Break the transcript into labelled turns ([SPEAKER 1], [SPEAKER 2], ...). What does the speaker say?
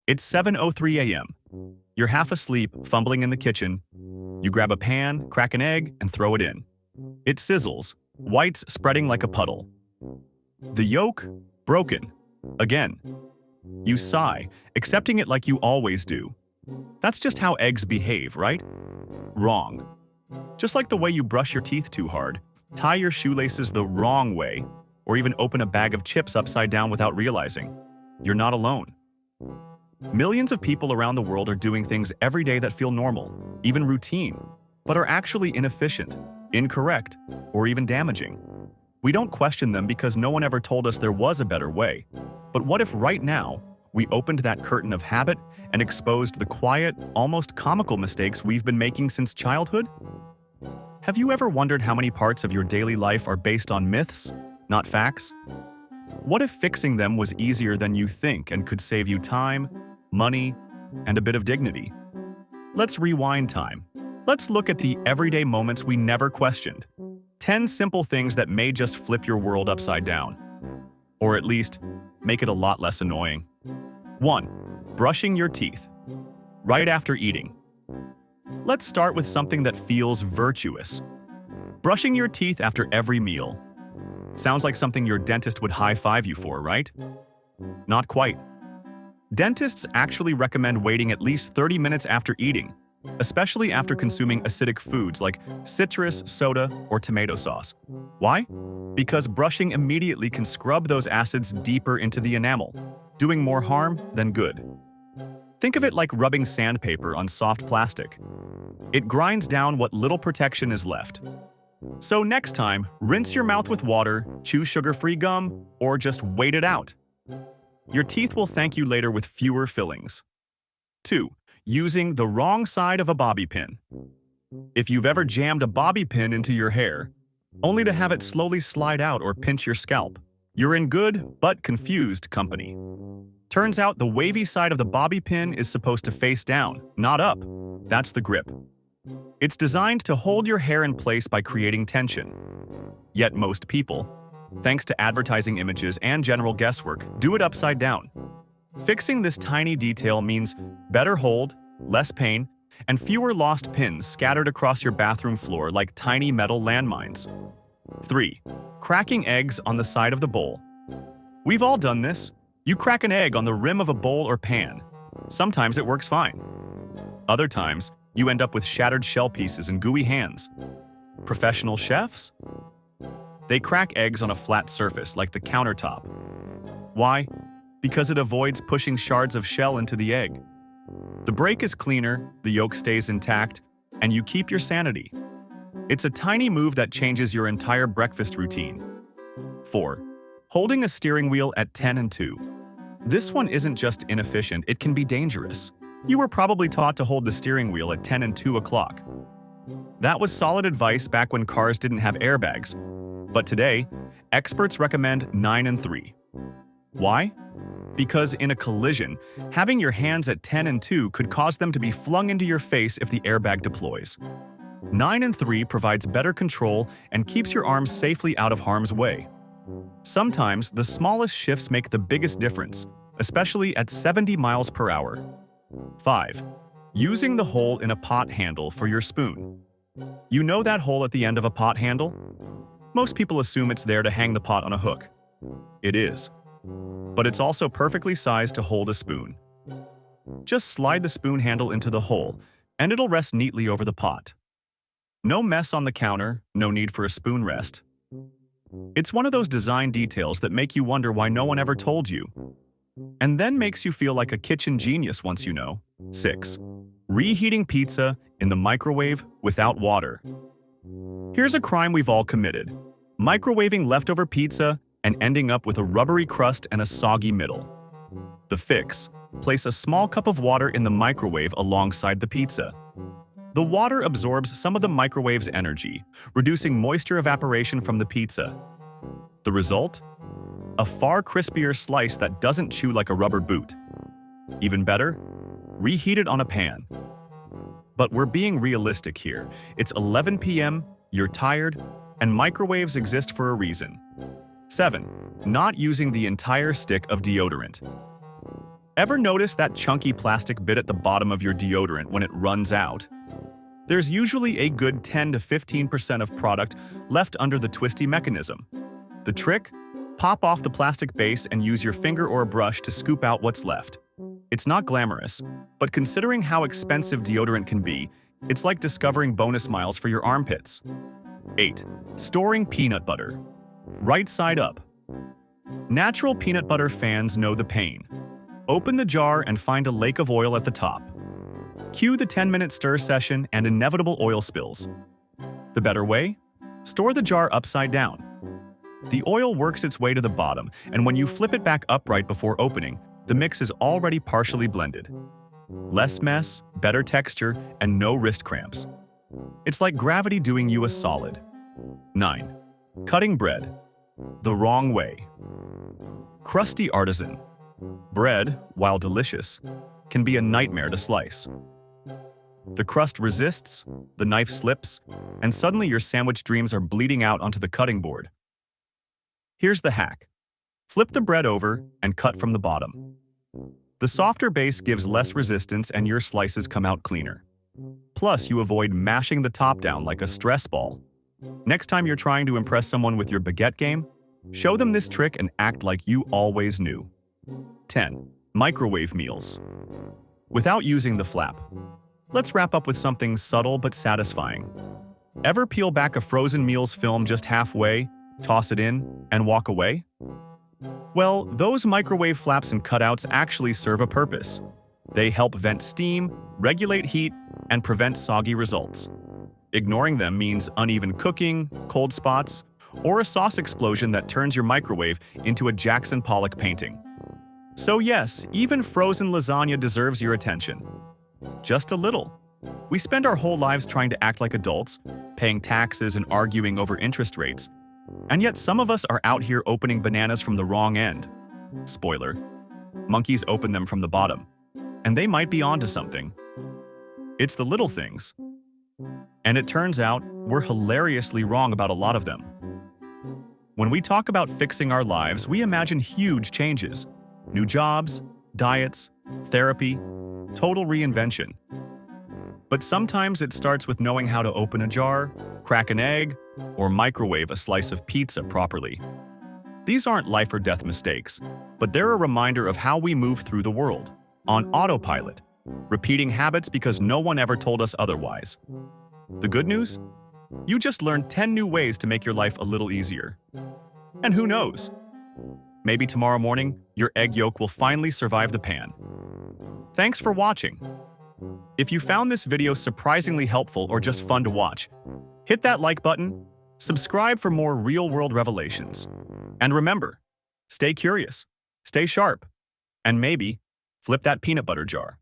[SPEAKER 1] It's 7:03 a.m. You're half asleep, fumbling in the kitchen. You grab a pan, crack an egg, and throw it in. It sizzles, whites spreading like a puddle. The yolk, broken. Again. You sigh, accepting it like you always do. That's just how eggs behave, right? Wrong. Just like the way you brush your teeth too hard, tie your shoelaces the wrong way, or even open a bag of chips upside down without realizing. You're not alone. Millions of people around the world are doing things every day that feel normal, even routine, but are actually inefficient, incorrect, or even damaging. We don't question them because no one ever told us there was a better way. But what if right now, we opened that curtain of habit and exposed the quiet, almost comical mistakes we've been making since childhood? Have you ever wondered how many parts of your daily life are based on myths, not facts? What if fixing them was easier than you think and could save you time, money, and a bit of dignity? Let's rewind time. Let's look at the everyday moments we never questioned. 10 simple things that may just flip your world upside down. Or at least, make it a lot less annoying. 1. Brushing your teeth. Right after eating. Let's start with something that feels virtuous. Brushing your teeth after every meal. Sounds like something your dentist would high-five you for, right? Not quite. Dentists actually recommend waiting at least 30 minutes after eating, especially after consuming acidic foods like citrus, soda, or tomato sauce. Why? Because brushing immediately can scrub those acids deeper into the enamel, doing more harm than good. Think of it like rubbing sandpaper on soft plastic. It grinds down what little protection is left. So next time, rinse your mouth with water, chew sugar-free gum, or just wait it out. Your teeth will thank you later with fewer fillings. 2. Using the wrong side of a bobby pin. If you've ever jammed a bobby pin into your hair, only to have it slowly slide out or pinch your scalp, you're in good but confused company. Turns out the wavy side of the bobby pin is supposed to face down, not up. That's the grip. It's designed to hold your hair in place by creating tension. Yet most people, thanks to advertising images and general guesswork, do it upside down. Fixing this tiny detail means better hold, less pain, and fewer lost pins scattered across your bathroom floor like tiny metal landmines. 3. Cracking eggs on the side of the bowl. We've all done this. You crack an egg on the rim of a bowl or pan. Sometimes it works fine. Other times, you end up with shattered shell pieces and gooey hands. Professional chefs? They crack eggs on a flat surface like the countertop. Why? Because it avoids pushing shards of shell into the egg. The break is cleaner, the yolk stays intact, and you keep your sanity. It's a tiny move that changes your entire breakfast routine. 4. Holding a steering wheel at 10 and 2. This one isn't just inefficient, it can be dangerous. You were probably taught to hold the steering wheel at 10 and 2 o'clock. That was solid advice back when cars didn't have airbags. But today, experts recommend 9 and 3. Why? Because in a collision, having your hands at 10 and 2 could cause them to be flung into your face if the airbag deploys. 9 and 3 provides better control and keeps your arms safely out of harm's way. Sometimes, the smallest shifts make the biggest difference, especially at 70 miles per hour. 5. Using the hole in a pot handle for your spoon. You know that hole at the end of a pot handle? Most people assume it's there to hang the pot on a hook. It is. But it's also perfectly sized to hold a spoon. Just slide the spoon handle into the hole, and it'll rest neatly over the pot. No mess on the counter, no need for a spoon rest. It's one of those design details that make you wonder why no one ever told you. And then makes you feel like a kitchen genius once you know. 6. Reheating pizza in the microwave without water. Here's a crime we've all committed. Microwaving leftover pizza and ending up with a rubbery crust and a soggy middle. The fix: place a small cup of water in the microwave alongside the pizza. The water absorbs some of the microwave's energy, reducing moisture evaporation from the pizza. The result? A far crispier slice that doesn't chew like a rubber boot. Even better, reheat it on a pan. But we're being realistic here. It's 11 p.m., you're tired, and microwaves exist for a reason. 7. Not using the entire stick of deodorant. Ever notice that chunky plastic bit at the bottom of your deodorant when it runs out? There's usually a good 10 to 15% of product left under the twisty mechanism. The trick? Pop off the plastic base and use your finger or a brush to scoop out what's left. It's not glamorous, but considering how expensive deodorant can be, it's like discovering bonus miles for your armpits. 8. Storing peanut butter. Right side up. Natural peanut butter fans know the pain. Open the jar and find a lake of oil at the top. Cue the 10-minute stir session and inevitable oil spills. The better way? Store the jar upside down. The oil works its way to the bottom, and when you flip it back upright before opening, the mix is already partially blended. Less mess, better texture, and no wrist cramps. It's like gravity doing you a solid. 9. Cutting bread. The wrong way. Crusty artisan. Bread, while delicious, can be a nightmare to slice. The crust resists, the knife slips, and suddenly your sandwich dreams are bleeding out onto the cutting board. Here's the hack. Flip the bread over and cut from the bottom. The softer base gives less resistance and your slices come out cleaner. Plus, you avoid mashing the top down like a stress ball. Next time you're trying to impress someone with your baguette game, show them this trick and act like you always knew. 10. Microwave meals. Without using the flap. Let's wrap up with something subtle but satisfying. Ever peel back a frozen meals film just halfway, toss it in, and walk away? Well, those microwave flaps and cutouts actually serve a purpose. They help vent steam, regulate heat, and prevent soggy results. Ignoring them means uneven cooking, cold spots, or a sauce explosion that turns your microwave into a Jackson Pollock painting. So yes, even frozen lasagna deserves your attention. Just a little. We spend our whole lives trying to act like adults, paying taxes and arguing over interest rates. And yet some of us are out here opening bananas from the wrong end. Spoiler. Monkeys open them from the bottom. And they might be onto something. It's the little things. And it turns out we're hilariously wrong about a lot of them. When we talk about fixing our lives, we imagine huge changes. New jobs, diets, therapy, total reinvention. But sometimes it starts with knowing how to open a jar, crack an egg, or microwave a slice of pizza properly. These aren't life or death mistakes, but they're a reminder of how we move through the world, on autopilot, repeating habits because no one ever told us otherwise. The good news? You just learned 10 new ways to make your life a little easier. And who knows? Maybe tomorrow morning, your egg yolk will finally survive the pan. Thanks for watching. If you found this video surprisingly helpful or just fun to watch, hit that like button, subscribe for more real-world revelations. And remember, stay curious, stay sharp, and maybe flip that peanut butter jar.